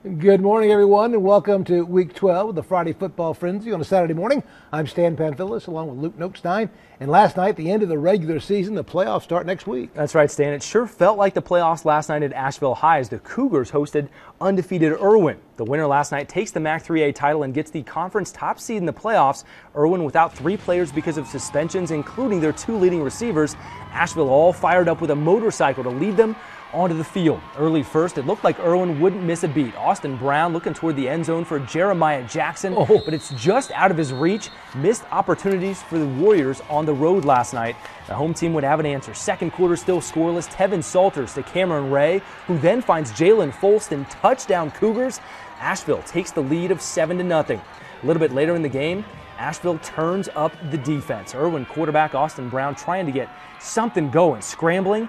Good morning, everyone, and welcome to Week 12 of the Friday Football Frenzy on a Saturday morning. I'm Stan Pamphilus along with Luke Nokestein. And last night, the end of the regular season, the playoffs start next week. That's right, Stan. It sure felt like the playoffs last night at Asheville High as the Cougars hosted undefeated Irwin. The winner last night takes the MAC 3A title and gets the conference top seed in the playoffs. Irwin without 3 players because of suspensions, including their 2 leading receivers. Asheville all fired up with a motorcycle to lead them onto the field. Early first, it looked like Irwin wouldn't miss a beat. Austin Brown looking toward the end zone for Jeremiah Jackson, but it's just out of his reach. Missed opportunities for the Warriors on the road last night. The home team would have an answer. Second quarter still scoreless. Tevin Salters to Cameron Ray, who then finds Jalen Folston. Touchdown Cougars. Asheville takes the lead of 7-0. A little bit later in the game, Asheville turns up the defense. Irwin quarterback Austin Brown trying to get something going, scrambling.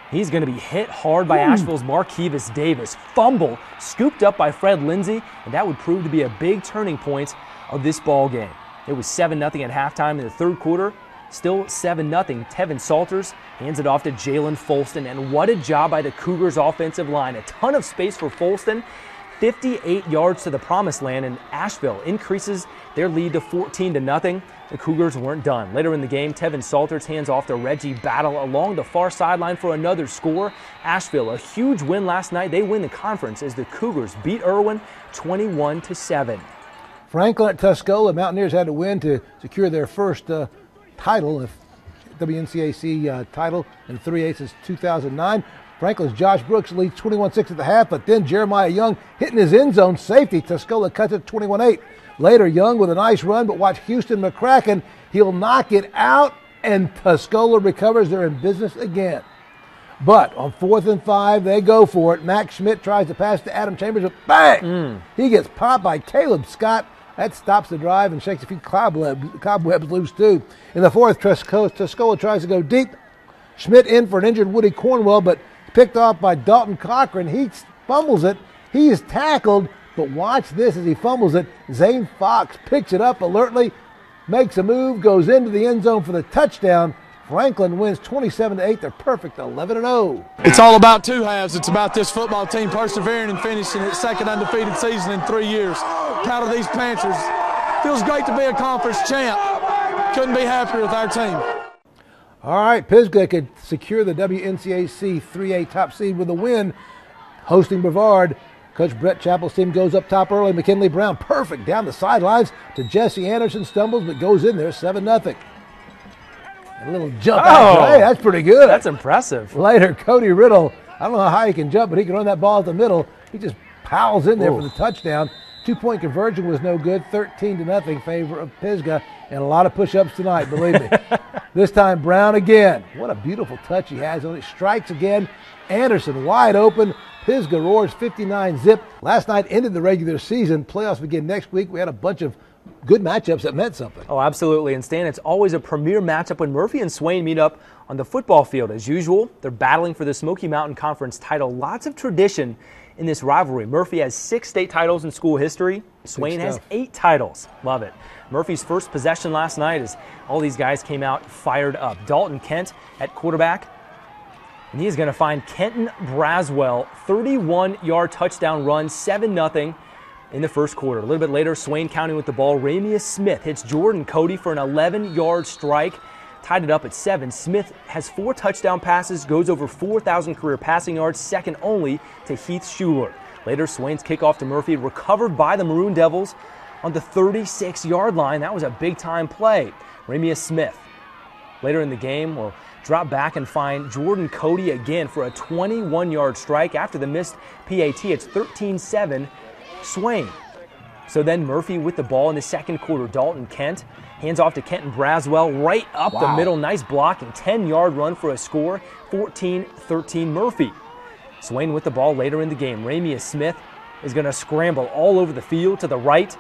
He's going to be hit hard by Asheville's Markevis Davis. Fumble scooped up by Fred Lindsay, and that would prove to be a big turning point of this ball game. It was 7-0 at halftime in the third quarter. Still 7-0. Tevin Salters hands it off to Jalen Folston, and what a job by the Cougars offensive line. A ton of space for Folston. 58 yards to the promised land, and Asheville increases their lead to 14-0. The Cougars weren't done. Later in the game, Tevin Salters hands off to Reggie Battle along the far sideline for another score. Asheville, a huge win last night. They win the conference as the Cougars beat Irwin 21-7. Franklin at Tuscola, Mountaineers had to win to secure their first title, WNCAC title in 3/8 since 2009. Franklin's Josh Brooks leads 21-6 at the half, but then Jeremiah Young hitting his end zone safety. Tuscola cuts it 21-8. Later, Young with a nice run, but watch Houston McCracken. He'll knock it out, and Tuscola recovers. They're in business again. But on 4th and 5, they go for it. Max Schmidt tries to pass to Adam Chambers, but bang! He gets popped by Caleb Scott. That stops the drive and shakes a few cobwebs loose, too. In the 4th, Tuscola tries to go deep. Schmidt in for an injured Woody Cornwell, but picked off by Dalton Cochran. He fumbles it. He is tackled, but watch this as he fumbles it. Zane Fox picks it up alertly, makes a move, goes into the end zone for the touchdown. Franklin wins 27-8. They're perfect 11-0. It's all about 2 halves. It's about this football team persevering and finishing its 2nd undefeated season in 3 years. Proud of these Panthers. Feels great to be a conference champ. Couldn't be happier with our team. All right, Pisgah could secure the WNCAC 3A top seed with a win, hosting Brevard. Coach Brett Chappell's team goes up top early. McKinley Brown, perfect down the sidelines to Jesse Anderson, stumbles but goes in there, 7-0. A little jump out. Hey, that's pretty good. That's impressive. Later, Cody Riddle, I don't know how high he can jump, but he can run that ball at the middle. He just powers in there for the touchdown. 2-point conversion was no good, 13-0 favor of Pisgah, and a lot of push-ups tonight, believe me. This time, Brown again. What a beautiful touch he has on it. Strikes again. Anderson wide open. Pisgah roars 59-zip. Last night ended the regular season. Playoffs begin next week. We had a bunch of good matchups that meant something. Oh, absolutely. And Stan, it's always a premier matchup when Murphy and Swain meet up on the football field. As usual, they're battling for the Smoky Mountain Conference title. Lots of tradition in this rivalry. Murphy has 6 state titles in school history. Swain has 8 titles. Love it. Murphy's first possession last night as all these guys came out fired up. Dalton Kent at quarterback. And he is going to find Kenton Braswell, 31-yard touchdown run, 7-0 in the first quarter. A little bit later, Swain County with the ball. Ramius Smith hits Jordan Cody for an 11-yard strike. Tied it up at 7. Smith has 4 touchdown passes, goes over 4,000 career passing yards, second only to Heath Schuler. Later, Swain's kickoff to Murphy, recovered by the Maroon Devils on the 36-yard line. That was a big-time play. Ramius Smith, later in the game, will drop back and find Jordan Cody again for a 21-yard strike. After the missed PAT, it's 13-7 Swain. So then Murphy with the ball in the second quarter. Dalton Kent hands off to Kenton Braswell right up the middle. Nice block and 10-yard run for a score. 14-13 Murphy. Swain with the ball later in the game. Ramius Smith is going to scramble all over the field to the right,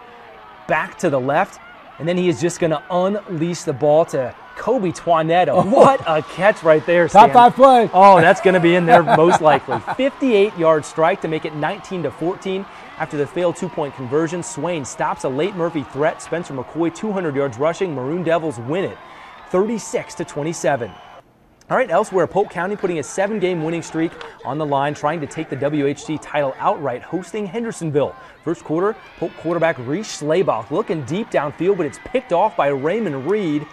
back to the left, and then he is just going to unleash the ball to Kobe Twanetta. What a catch right there, Stan. Top 5 play. Oh, that's going to be in there most likely. 58-yard strike to make it 19-14. After the failed 2-point conversion, Swain stops a late Murphy threat. Spencer McCoy, 200 yards rushing. Maroon Devils win it, 36-27. All right, elsewhere, Polk County putting a 7-game winning streak on the line, trying to take the WHC title outright, hosting Hendersonville. First quarter, Polk quarterback Reese Schlabach looking deep downfield, but it's picked off by Raymond Reed.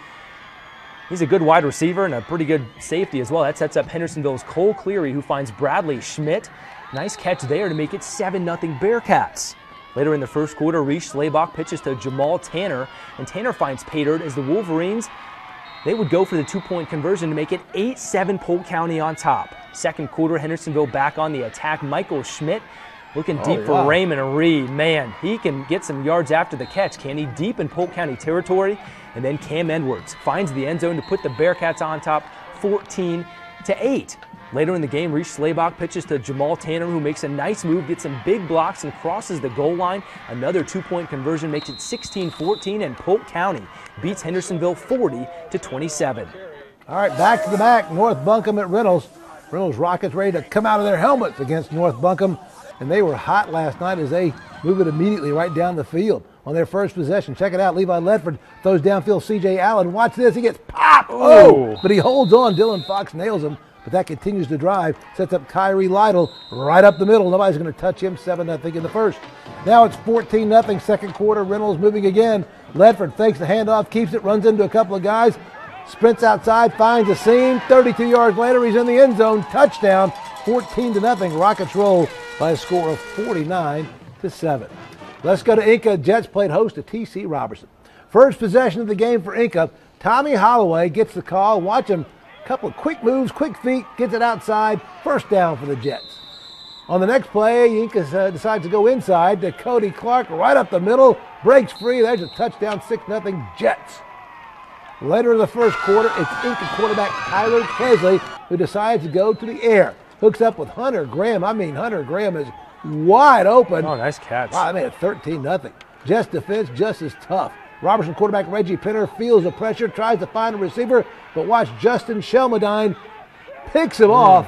He's a good wide receiver and a pretty good safety as well. That sets up Hendersonville's Cole Cleary, who finds Bradley Schmidt. Nice catch there to make it 7-0 Bearcats. Later in the first quarter, Reese Schlabach pitches to Jamal Tanner, and Tanner finds Paydirt as the Wolverines, they would go for the 2-point conversion to make it 8-7 Polk County on top. Second quarter, Hendersonville back on the attack. Michael Schmidt looking deep for Raymond Reed. Man, he can get some yards after the catch, can he? Deep in Polk County territory. And then Cam Edwards finds the end zone to put the Bearcats on top 14-8. Later in the game, Reese Schlabach pitches to Jamal Tanner, who makes a nice move, gets some big blocks, and crosses the goal line. Another 2-point conversion makes it 16-14, and Polk County beats Hendersonville 40-27. All right, back to the back. North Buncombe at Reynolds. Reynolds Rockets ready to come out of their helmets against North Buncombe, and they were hot last night as they move it immediately right down the field. On their first possession, check it out, Levi Ledford throws downfield C.J. Allen. Watch this, he gets popped. Oh, but he holds on. Dylan Fox nails him, but that continues to drive, sets up Kyrie Lytle right up the middle. Nobody's going to touch him, 7-0 in the first. Now it's 14-0, second quarter. Reynolds moving again. Ledford fakes the handoff, keeps it, runs into a couple of guys, sprints outside, finds a seam. 32 yards later, he's in the end zone. Touchdown, 14-0. Rockets roll by a score of 49-7. Let's go to Inca. Jets played host to TC Roberson. First possession of the game for Inca. Tommy Holloway gets the call. Watch him. Couple of quick moves, quick feet, gets it outside. First down for the Jets. On the next play, Inca decides to go inside to Cody Clark right up the middle. Breaks free. There's a touchdown, 6-0 Jets. Later in the first quarter, it's Inca quarterback Tyler Kesley who decides to go to the air. Hooks up with Hunter Graham. I mean, Hunter Graham is wide open. Oh, nice catch. Wow, I made it 13-0. Jets defense just as tough. Roberson quarterback Reggie Pinner feels the pressure, tries to find a receiver, but watch Justin Shelmadine picks him off.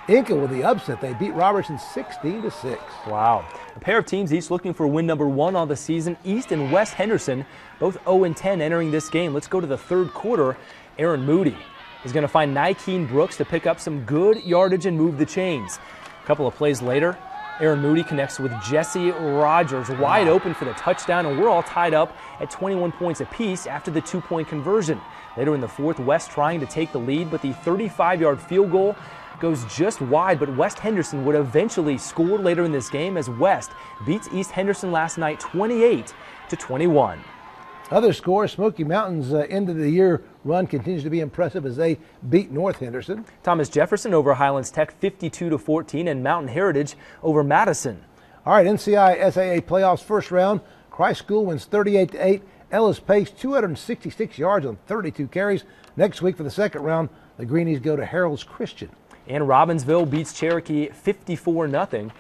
Inca with the upset. They beat Roberson 16-6. Wow. A pair of teams each looking for win number 1 on the season. East and West Henderson, both 0-10 entering this game. Let's go to the third quarter. Aaron Moody is going to find Nikeen Brooks to pick up some good yardage and move the chains. A couple of plays later, Aaron Moody connects with Jesse Rogers wide open for the touchdown, and we're all tied up at 21 points apiece after the 2-point conversion. Later in the fourth, West trying to take the lead, but the 35-yard field goal goes just wide, but West Henderson would eventually score later in this game as West beats East Henderson last night 28-21. Other scores, Smoky Mountain's end of the year run continues to be impressive as they beat North Henderson. Thomas Jefferson over Highlands Tech 52-14, and Mountain Heritage over Madison. All right, NCI SAA playoffs first round. Christ School wins 38-8. Ellis Pace 266 yards on 32 carries. Next week for the second round, the Greenies go to Harold's Christian. And Robbinsville beats Cherokee 54-0.